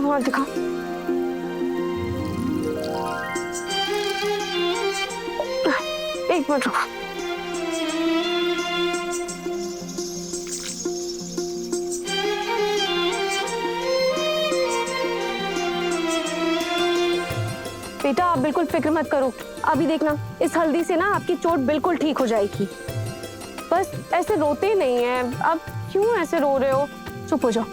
वहां दिखा। एक मिनट रुको। बेटा आप बिल्कुल फिक्र मत करो, अभी देखना इस हल्दी से ना आपकी चोट बिल्कुल ठीक हो जाएगी। बस ऐसे रोते नहीं हैं, अब क्यों ऐसे रो रहे हो? चुप हो जाओ।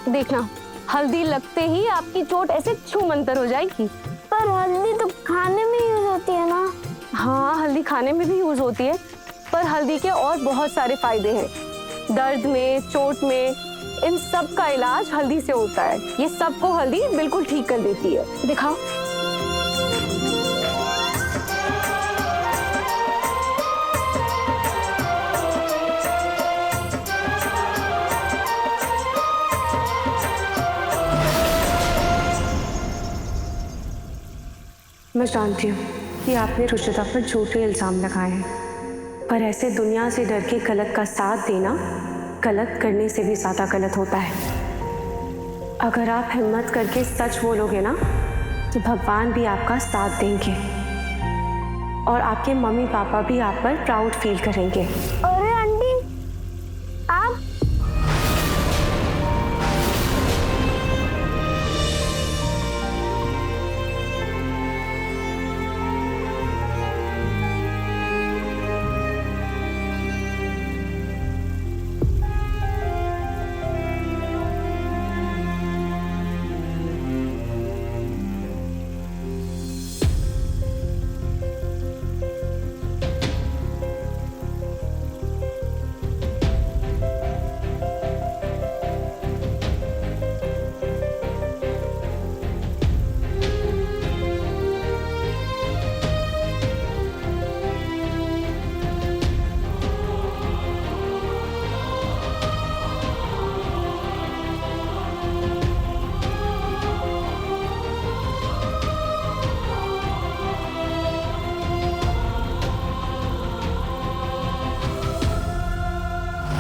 देखना हल्दी लगते ही आपकी चोट ऐसे छूमंतर हो जाएगी। पर हल्दी तो खाने में यूज होती है ना? हाँ हल्दी खाने में भी यूज होती है, पर हल्दी के और बहुत सारे फायदे हैं। दर्द में, चोट में, इन सब का इलाज हल्दी से होता है। ये सबको हल्दी बिल्कुल ठीक कर देती है। दिखाओ। मैं जानती हूँ कि आपने रुचिता पर झूठे इल्जाम लगाए हैं, पर ऐसे दुनिया से डर के गलत का साथ देना गलत करने से भी ज्यादा गलत होता है। अगर आप हिम्मत करके सच बोलोगे ना तो भगवान भी आपका साथ देंगे और आपके मम्मी पापा भी आप पर प्राउड फील करेंगे। अरे आंटी आप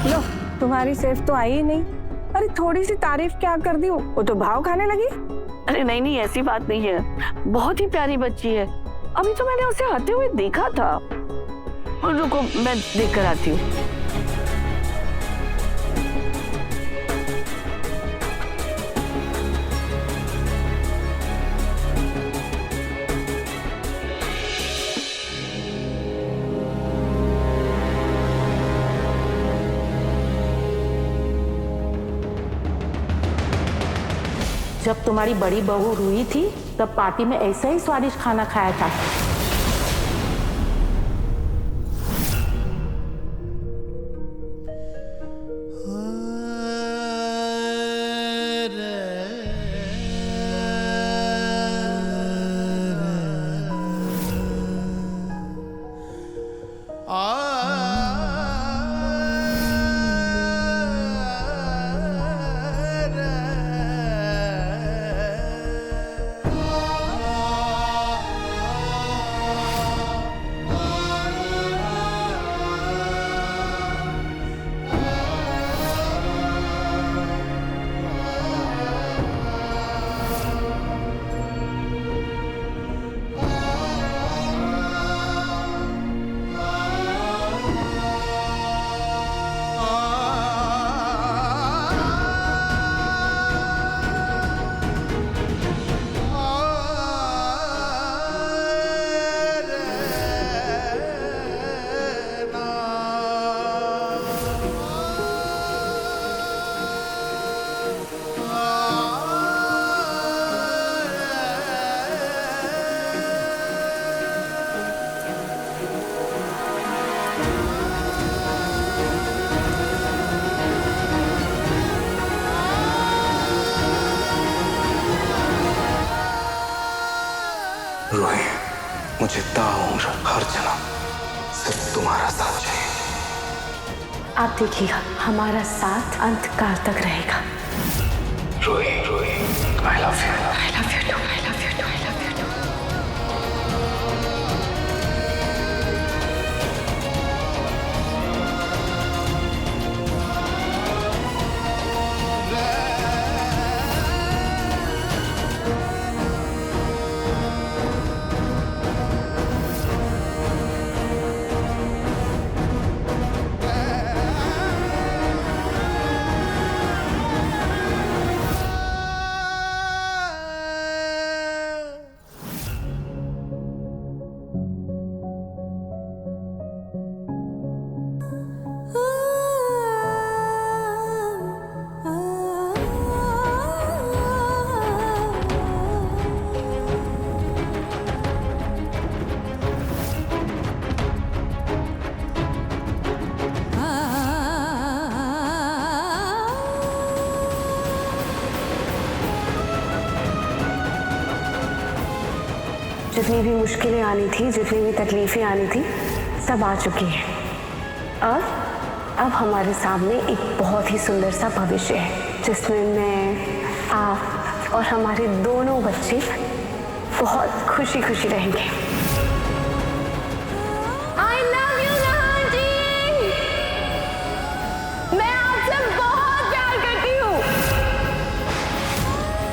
लो तुम्हारी सेफ तो आई ही नहीं। अरे थोड़ी सी तारीफ क्या कर दी, वो तो भाव खाने लगी। अरे नहीं नहीं ऐसी बात नहीं है, बहुत ही प्यारी बच्ची है। अभी तो मैंने उसे आते हुए देखा था। रुको मैं देख कर आती हूँ। जब तुम्हारी बड़ी बहू हुई थी तब पार्टी में ऐसा ही स्वादिष्ट खाना खाया था। रोही, मुझे ताउम्र हर जन्म सिर्फ तुम्हारा साथ चाहिए। आप देखिएगा हमारा साथ अंत काल तक रहेगा। रोही, रोही, I love you. I love you too, I love you too, I love you too. जितनी भी मुश्किलें आनी थी, जितनी भी तकलीफें आनी थी, सब आ चुकी हैं। और अब हमारे सामने एक बहुत ही सुंदर सा भविष्य है, जिसमें मैं, आप और हमारे दोनों बच्चे बहुत खुशी खुशी रहेंगे। I love you, नहान जी। मैं आपसे बहुत प्यार करती हूँ।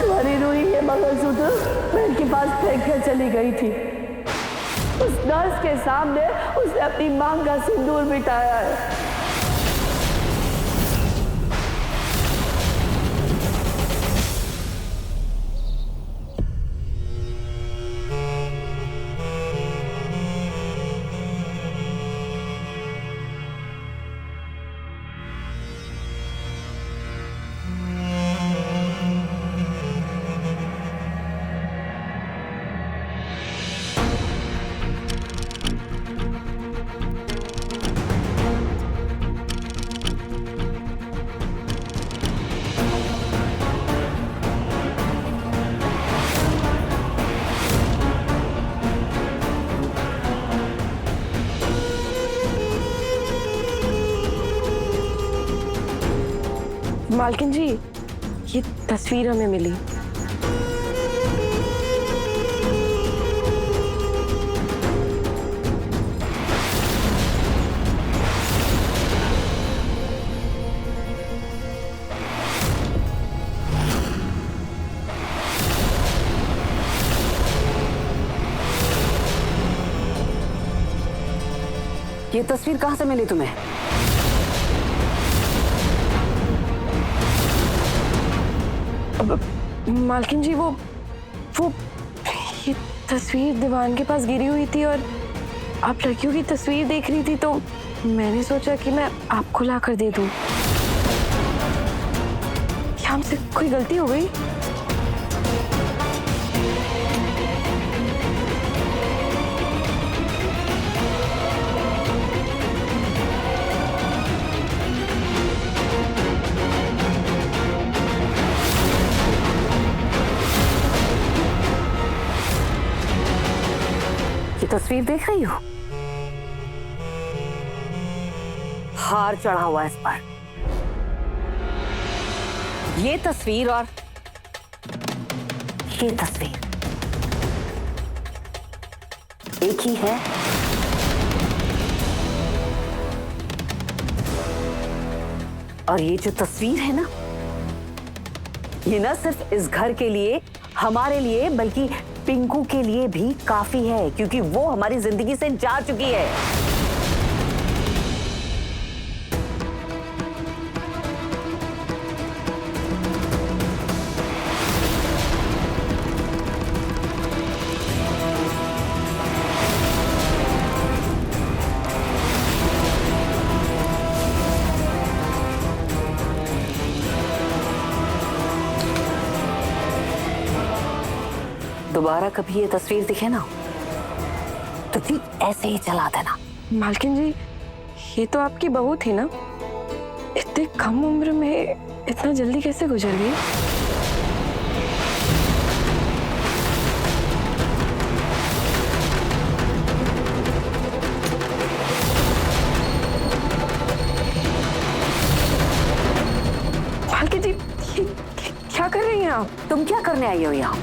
तुम्हारी रूही ये मंगलसूत्र बेड के पास फेंक कर चली गई थी। उस नर्स के सामने उसने अपनी मांग का सिंदूर मिटाया है। मालकिन जी, ये तस्वीर हमें मिली। ये तस्वीर कहाँ से मिली तुम्हें? मालकिन जी, वो ये तस्वीर दीवान के पास गिरी हुई थी और आप लड़कियों की तस्वीर देख रही थी, तो मैंने सोचा कि मैं आपको ला कर दे दूं। क्या हमसे कोई गलती हो गई? तस्वीर देख रही हो? हार चढ़ा हुआ है इस पर। ये तस्वीर और ये तस्वीर एक ही है। और ये जो तस्वीर है ना, ये न सिर्फ इस घर के लिए, हमारे लिए, बल्कि पिंकू के लिए भी काफी है, क्योंकि वो हमारी जिंदगी से जा चुकी है। दोबारा कभी ये तस्वीर दिखे ना, तो ठीक ऐसे ही चला देना। मालकिन जी, ये तो आपकी बहू थी ना? इतनी कम उम्र में इतना जल्दी कैसे गुजर गई? मालकिन जी, क्या कर रही हैं आप? तुम क्या करने आई हो यहाँ?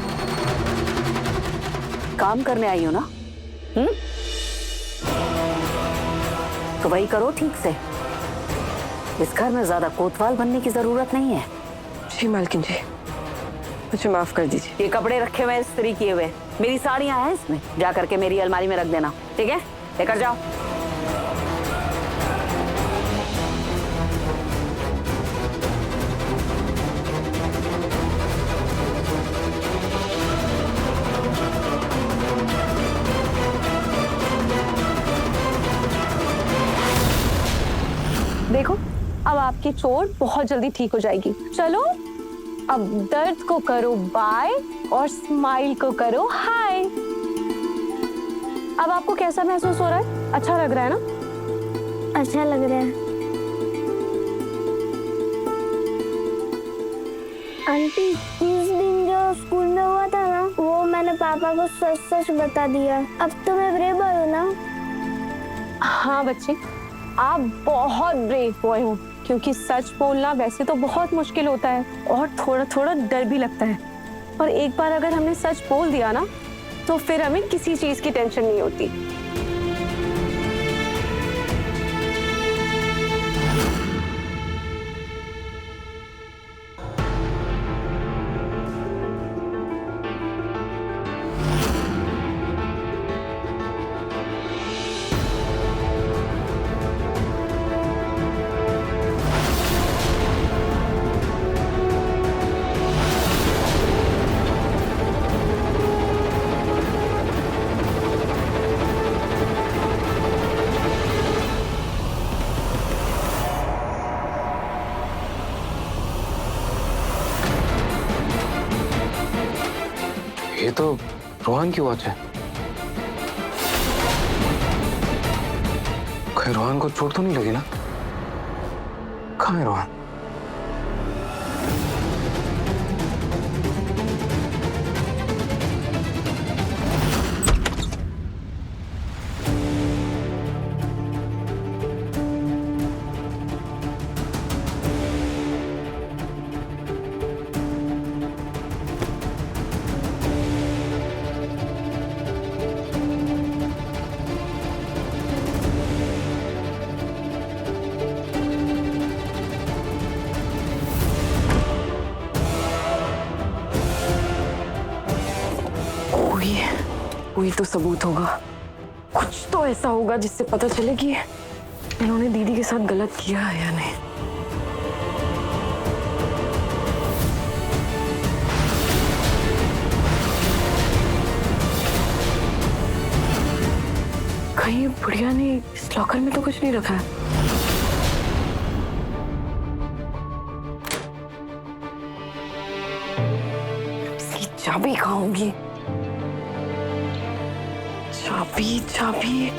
काम करने आई हो ना? तो वही करो ठीक से। इस घर में ज्यादा कोतवाल बनने की जरूरत नहीं है। जी मालकिन जी, मुझे माफ कर दीजिए। ये कपड़े रखे हुए इस्त्री किए हुए, मेरी साड़ियां हैं इसमें, जा करके मेरी अलमारी में रख देना, ठीक है? लेकर जाओ। देखो, अब आपकी चोट बहुत जल्दी ठीक हो जाएगी। चलो, अब दर्द को करो बाय और स्माइल को करो हाय। अब आपको कैसा महसूस हो रहा है? अच्छा लग रहा है ना? अच्छा लग रहा है। आंटी, इस दिन जो स्कूल में हुआ था ना, वो मैंने पापा पापा को सच सच बता दिया। अब तो मैं ब्रेव हो ना। हाँ बच्चे, आप बहुत ब्रेव बॉय हो, क्योंकि सच बोलना वैसे तो बहुत मुश्किल होता है और थोड़ा थोड़ा डर भी लगता है। और एक बार अगर हमने सच बोल दिया ना, तो फिर हमें किसी चीज की टेंशन नहीं होती। ये तो रोहन की वॉच है। कहीं रोहन को चोट तो नहीं लगी ना? कहाँ है रोहन? कोई तो सबूत होगा, कुछ तो ऐसा होगा जिससे पता चले कि इन्होंने दीदी के साथ गलत किया है या नहीं। कहीं बुढ़िया ने इस लॉकर में तो कुछ नहीं रखा है। इसकी चाबी कहाँ होगी? चाबी चाबी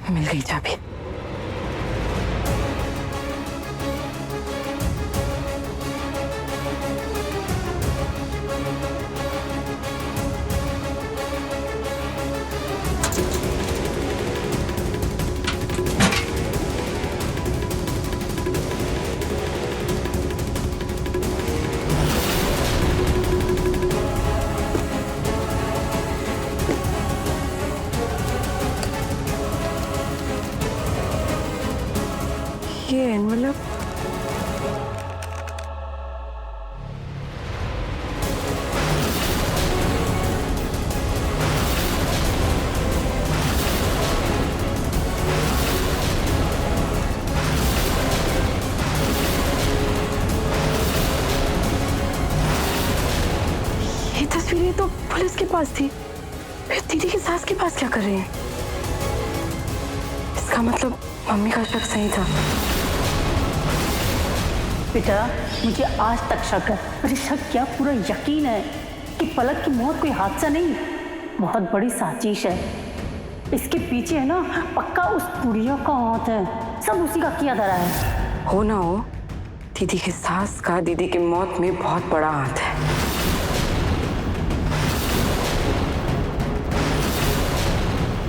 मिल गई चाबी। ये एनवेलप ये तस्वीरें तो पुलिस के पास थी, फिर दीदी की सास के पास क्या कर रहे हैं? इसका मतलब मम्मी का शक सही था। बेटा, मुझे आज तक शक है, अरे शक क्या पूरा यकीन है कि पलक की मौत कोई हादसा नहीं, बहुत बड़ी साजिश है। इसके पीछे है ना पक्का उस बुढ़िया का हाथ है, सब उसी का किया धरा है। हो ना हो, दीदी की सास का दीदी की मौत में बहुत बड़ा हाथ है।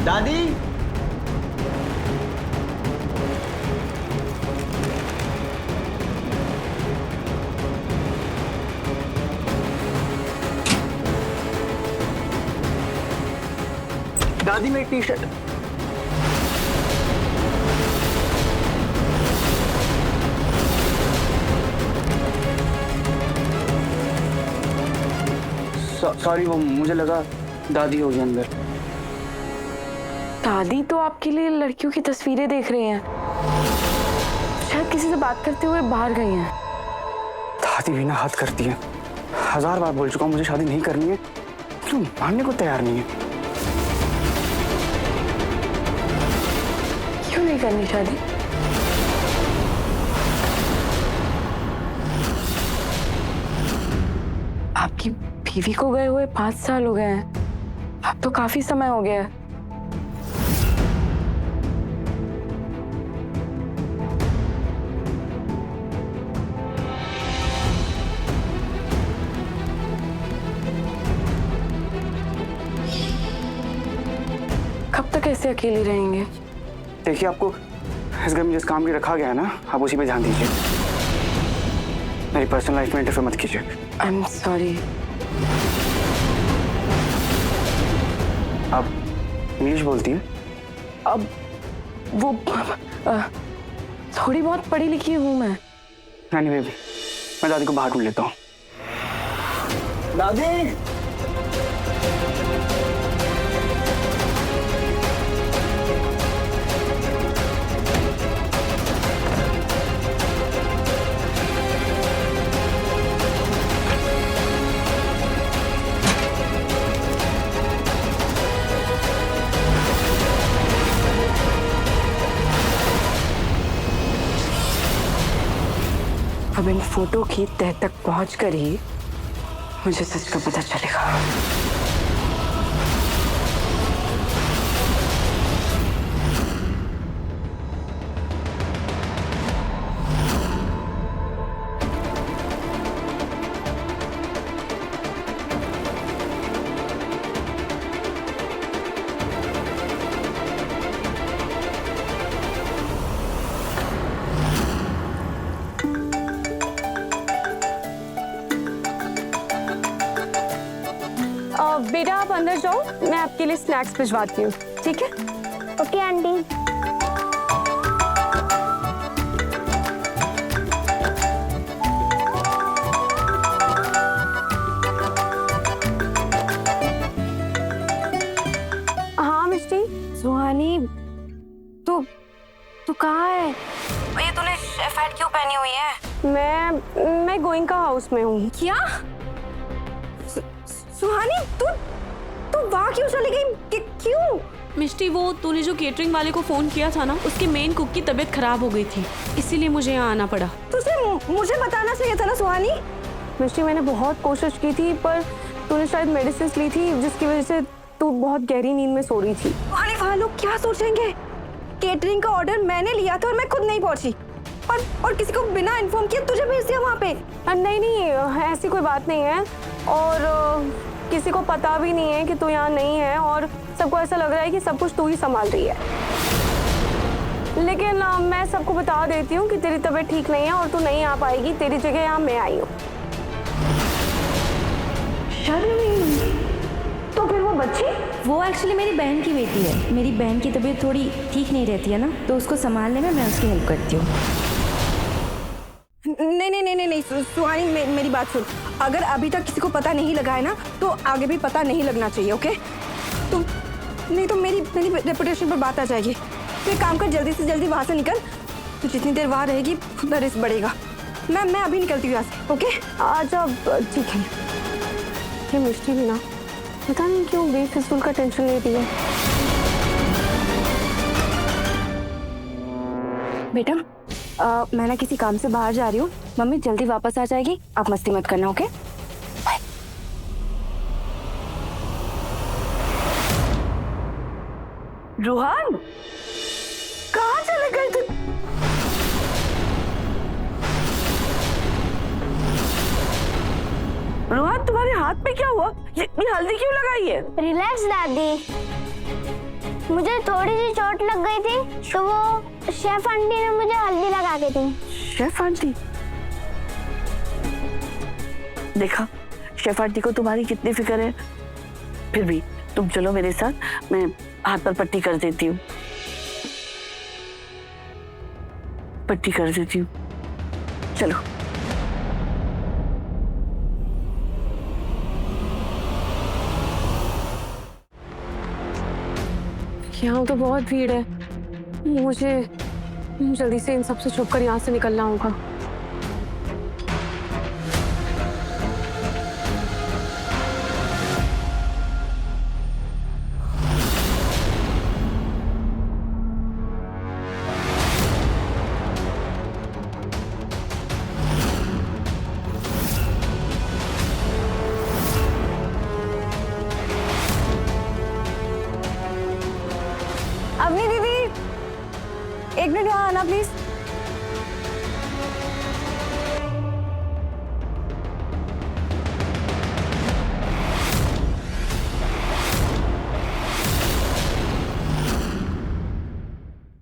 दादी, दादी मेरी टी शर्ट। सॉरी, वो मुझे लगा दादी होगी अंदर। दादी तो आपके लिए लड़कियों की तस्वीरें देख रही हैं, शायद किसी से बात करते हुए बाहर गई हैं। दादी भी ना हद करती है। 1000 बार बोल चुका हूँ मुझे शादी नहीं करनी है, क्यों मानने को तैयार नहीं है। क्यों नहीं करनी शादी? आपकी बीवी को गए हुए 5 साल हो गए हैं, अब तो काफी समय हो गया है। कब तक ऐसे अकेले रहेंगे? देखिए, आपको इस घर में जिस काम के रखा गया है ना, आप उसी पे ध्यान दीजिए। मेरी पर्सनल लाइफ में इंटरफेयर मत कीजिए। I am sorry. आप इंग्लिश बोलती हैं? अब वो थोड़ी बहुत पढ़ी लिखी हूँ मैं। नानी बेबी, मैं दादी को बाहर ढूंढ लेता हूँ। दादी! अब इन फोटो की तह तक पहुंचकर ही मुझे सच का पता चलेगा। बेटा आप अंदर जाओ, मैं आपके लिए स्नैक्स भिजवाती हूँ, ठीक है? Okay aunty. हाँ मिष्टी। सुहानी, तू कहाँ है? ये तूने शेफ हैट क्यों पहनी हुई है? मैं गोइंका हाउस में हूँ। क्या? सुहानी, तू वहाँ क्यों चली गई? क्यों? मिष्टी, वो तूने जो केटरिंग वाले को फोन किया था ना, उसके मेन कुक की तबीयत खराब हो गई थी, इसीलिए मुझे यहाँ आना पड़ा। तुझे मुझे बताना चाहिए था ना सुहानी। मिष्टी, मैंने बहुत कोशिश की थी, पर तूने शायद मेडिसिन ली थी जिसकी वजह से तू बहुत गहरी नींद में सो रही थी। सुहानी, वहाँ लोग क्या सोचेंगे? केटरिंग का ऑर्डर मैंने लिया था और मैं खुद नहीं पहुंची, और किसी को बिना इन्फॉर्म किए तुझे भेज दिया वहाँ पे। नहीं, ऐसी कोई बात नहीं है, और किसी को पता भी नहीं है कि तू यहाँ नहीं है, और सबको ऐसा लग रहा है कि सब कुछ तू ही संभाल रही है। लेकिन मैं सबको बता देती हूँ कि तेरी तबीयत ठीक नहीं है और तू नहीं आ पाएगी, तेरी जगह यहाँ मैं आई हूँ। तो फिर वो बच्ची? वो एक्चुअली मेरी बहन की बेटी है। मेरी बहन की तबीयत थोड़ी ठीक नहीं रहती है ना, तो उसको संभालने में मैं उसकी हेल्प करती हूँ। नहीं सुहानी, मेरी बात सुन। अगर अभी तक किसी को पता नहीं लगा है ना, तो आगे भी पता नहीं लगना चाहिए, ओके? तो नहीं तो मेरी रेपुटेशन पर बात आ जाएगी। तो एक काम कर, जल्दी से जल्दी वहाँ से निकल। तो जितनी देर वहाँ रहेगी उतना रिस्क बढ़ेगा। मैं अभी निकलती हूँ यहाँ से, ओके? आजा, ठीक है। ये मिष्टी भी ना पता नहीं क्यों बेफिजूल का टेंशन ले रही है। बेटा, मैं ना किसी काम से बाहर जा रही हूँ, मम्मी जल्दी वापस आ जाएगी, आप मस्ती मत करना, ओके? बाय। रूहान, कहाँ चले गए थे? रूहान, तुम्हारे हाथ में क्या हुआ? ये हल्दी क्यों लगाई है? रिलैक्स दादी, मुझे थोड़ी सी चोट लग गई थी, तो वो शेफ आंटी ने मुझे हल्दी लगा के दी। Chef aunty? देखा, शेफ आंटी को तुम्हारी कितनी फिक्र है। फिर भी तुम चलो मेरे साथ, मैं हाथ पर पट्टी कर देती हूँ। पट्टी कर देती हूँ, चलो। यहाँ तो बहुत भीड़ है। मुझे जल्दी से इन सब से छुपकर यहाँ से निकलना होगा। अवनी दीदी, एक मिनट यहाँ आना प्लीज।